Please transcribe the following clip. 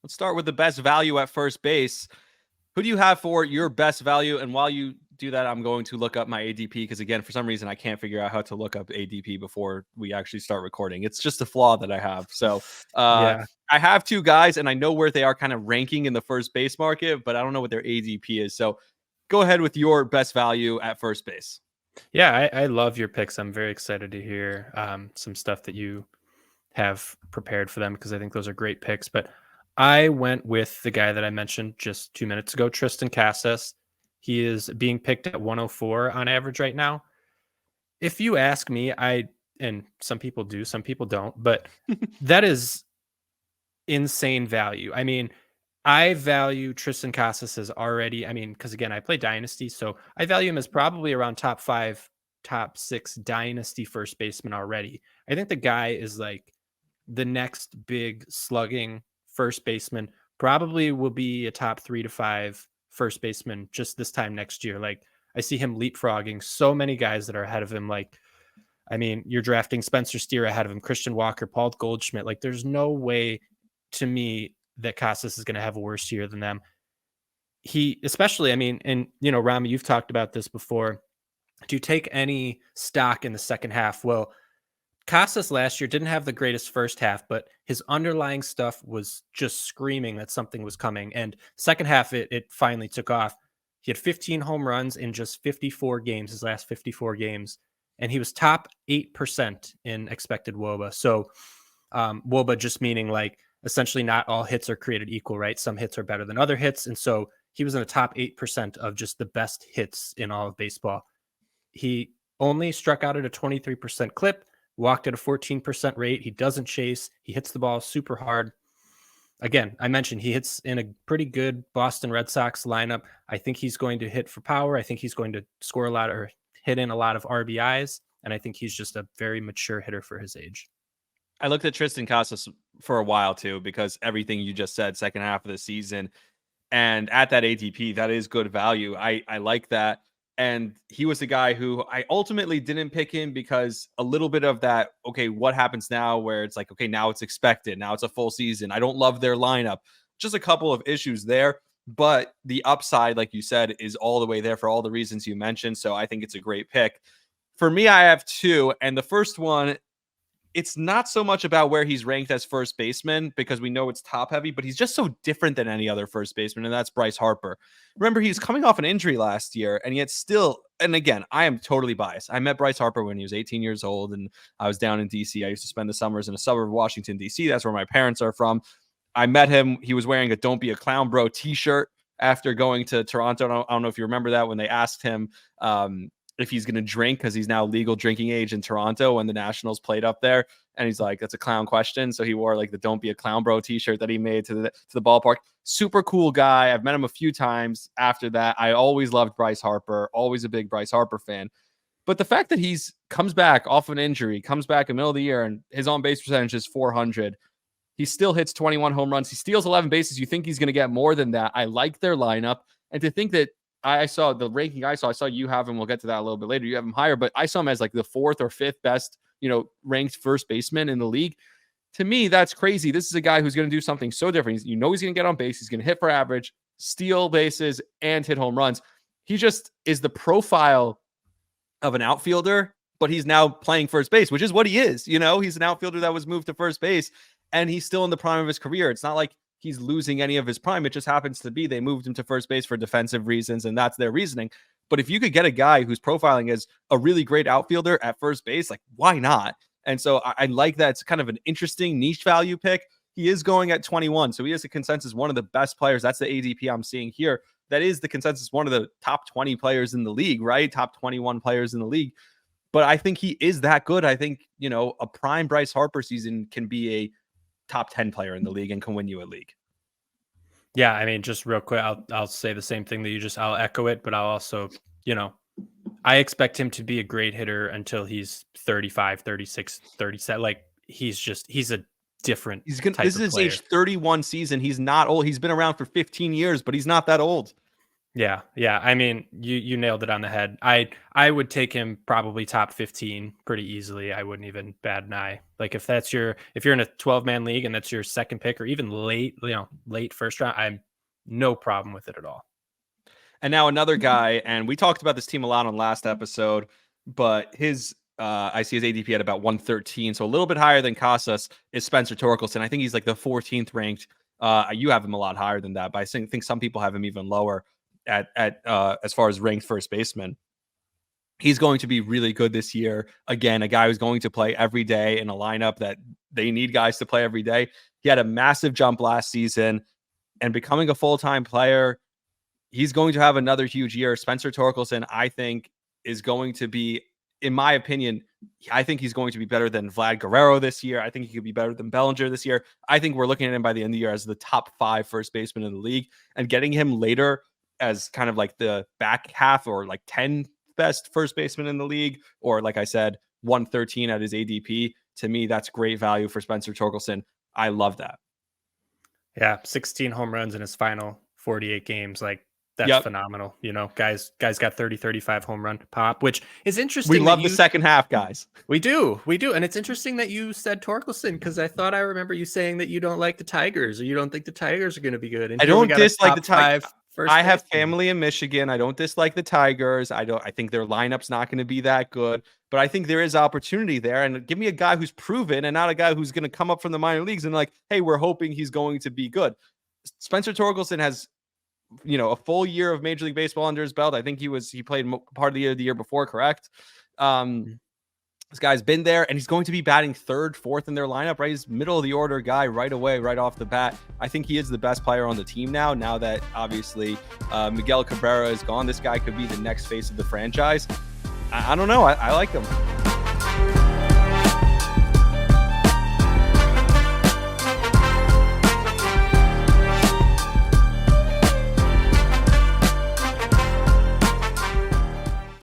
Let's start with the best value at first base. Who do you have for your best value? And while you do that, I'm going to look up my ADP because, again, for some reason, I can't figure out how to look up ADP before we actually start recording. It's just a flaw that I have. So Yeah. I have two guys, and I know where they are kind of ranking in the first base market, but I don't know what their ADP is. So go ahead with your best value at first base. Yeah, I love your picks. I'm very excited to hear some stuff that you have prepared for them because I think those are great picks. But I went with the guy that I mentioned just 2 minutes ago, Triston Casas. He is being picked at 104 on average right now. If you ask me, and some people do, some people don't, but that is insane value. I mean, I value Triston Casas as already, because again, I play Dynasty, so I value him as probably around top five, top six Dynasty first baseman already. I think the guy is like the next big slugging first baseman, probably will be a top 3 to 5 first baseman just this time next year. Like, I see him leapfrogging so many guys that are ahead of him. Like, you're drafting Spencer Steer ahead of him, Christian Walker, Paul Goldschmidt. Like, there's no way to me that Casas is going to have a worse year than them. He, especially, and Rami, you've talked about this before. Do you take any stock in the second half? Well, Casas last year didn't have the greatest first half, but his underlying stuff was just screaming that something was coming. And second half, it finally took off. He had 15 home runs in just 54 games, his last 54 games, and he was top 8% in expected WOBA. So WOBA just meaning like essentially not all hits are created equal, right? Some hits are better than other hits. And so he was in the top 8% of just the best hits in all of baseball. He only struck out at a 23% clip, walked at a 14% rate. He doesn't chase. He hits the ball super hard. Again, I mentioned he hits in a pretty good Boston Red Sox lineup. I think he's going to hit for power. I think he's going to score a lot or hit in a lot of RBIs. And I think he's just a very mature hitter for his age. I looked at Triston Casas for a while too, because everything you just said, second half of the season, and at that ADP, that is good value. I like that. And he was the guy who I ultimately didn't pick him because a little bit of that, okay, what happens now where it's like, okay, now it's expected. Now it's a full season. I don't love their lineup. Just a couple of issues there. But the upside, like you said, is all the way there for all the reasons you mentioned. So I think it's a great pick. For me, I have two. And the first one, it's not so much about where he's ranked as first baseman because we know it's top heavy, but he's just so different than any other first baseman, and that's Bryce Harper. Remember, he was coming off an injury last year, and yet still, and again, I am totally biased. I met Bryce Harper when he was 18 years old, and I was down in D.C. I used to spend the summers in a suburb of Washington, D.C. That's where my parents are from. I met him. He was wearing a Don't Be a Clown Bro t-shirt after going to Toronto. I don't know if you remember that when they asked him if he's going to drink because he's now legal drinking age in Toronto when the Nationals played up there. And he's like, that's a clown question. So he wore like the Don't Be a Clown Bro t-shirt that he made to the ballpark. Super cool guy. I've met him a few times after that. I always loved Bryce Harper, always a big Bryce Harper fan. But the fact that he's comes back off an injury, comes back in the middle of the year, and his on-base percentage is 400. He still hits 21 home runs. He steals 11 bases. You think he's going to get more than that. I like their lineup. And to think that I saw the ranking I saw you have him. We'll get to that a little bit later. You have him higher, but I saw him as like the fourth or fifth best, ranked first baseman in the league. To me, that's crazy. This is a guy who's going to do something so different. He's going to get on base. He's going to hit for average, steal bases, and hit home runs. He just is the profile of an outfielder, but he's now playing first base, which is what he is. He's an outfielder that was moved to first base, and he's still in the prime of his career. It's not like he's losing any of his prime. It just happens to be they moved him to first base for defensive reasons, and that's their reasoning. But if you could get a guy who's profiling as a really great outfielder at first base, like, why not? And so I like that. It's kind of an interesting niche value pick. He is going at 21, so he is a consensus one of the best players. That's the ADP I'm seeing here. That is the consensus one of the top 20 players in the league, right? Top 21 players in the league. But I think he is that good. I think, a prime Bryce Harper season can be a top 10 player in the league and can win you a league. Yeah, just real quick, I'll say the same thing that I'll echo it, but I'll also, I expect him to be a great hitter until he's 35, 36, 37. Like, he's a different type of player. This is his age 31 season. He's not old. He's been around for 15 years, but he's not that old. Yeah, yeah. I mean, you nailed it on the head. I would take him probably top 15 pretty easily. I wouldn't even bat an eye. Like if you're in a 12-man league and that's your second pick or even late, late first round, I'm no problem with it at all. And now another guy, and we talked about this team a lot on last episode, but his I see his ADP at about 113, so a little bit higher than Casas, is Spencer Torkleson. I think he's like the 14th ranked. You have him a lot higher than that, but I think some people have him even lower at as far as ranked first baseman. He's going to be really good this year. Again, a guy who's going to play every day in a lineup that they need guys to play every day. He had a massive jump last season, and becoming a full-time player, he's going to have another huge year. Spencer Torkelson, I think, is going to be, in my opinion, I think he's going to be better than Vlad Guerrero this year. I think he could be better than Bellinger this year. I think we're looking at him by the end of the year as the top 5 first baseman in the league, and getting him later as kind of like the back half or like 10 best first baseman in the league, or like I said, 113 at his ADP. To me, that's great value for Spencer Torkelson. I love that. Yeah, 16 home runs in his final 48 games. Like that's phenomenal. Guys got 30, 35 home run pop, which is interesting. We love the second half, guys. We do. And it's interesting that you said Torkelson, because I thought I remember you saying that you don't like the Tigers, or you don't think the Tigers are going to be good. And I don't dislike the Tigers. I have baseman. family in Michigan. I don't dislike the Tigers. I think their lineup's not going to be that good, but I think there is opportunity there. And give me a guy who's proven, and not a guy who's going to come up from the minor leagues and like, hey, we're hoping he's going to be good. Spencer Torkelson has, a full year of Major League Baseball under his belt. I think he played part of the year before, correct? This guy's been there, and he's going to be batting third, fourth in their lineup, right? He's middle of the order guy right away, right off the bat. I think he is the best player on the team now that obviously Miguel Cabrera is gone. This guy could be the next face of the franchise. I don't know. I like him.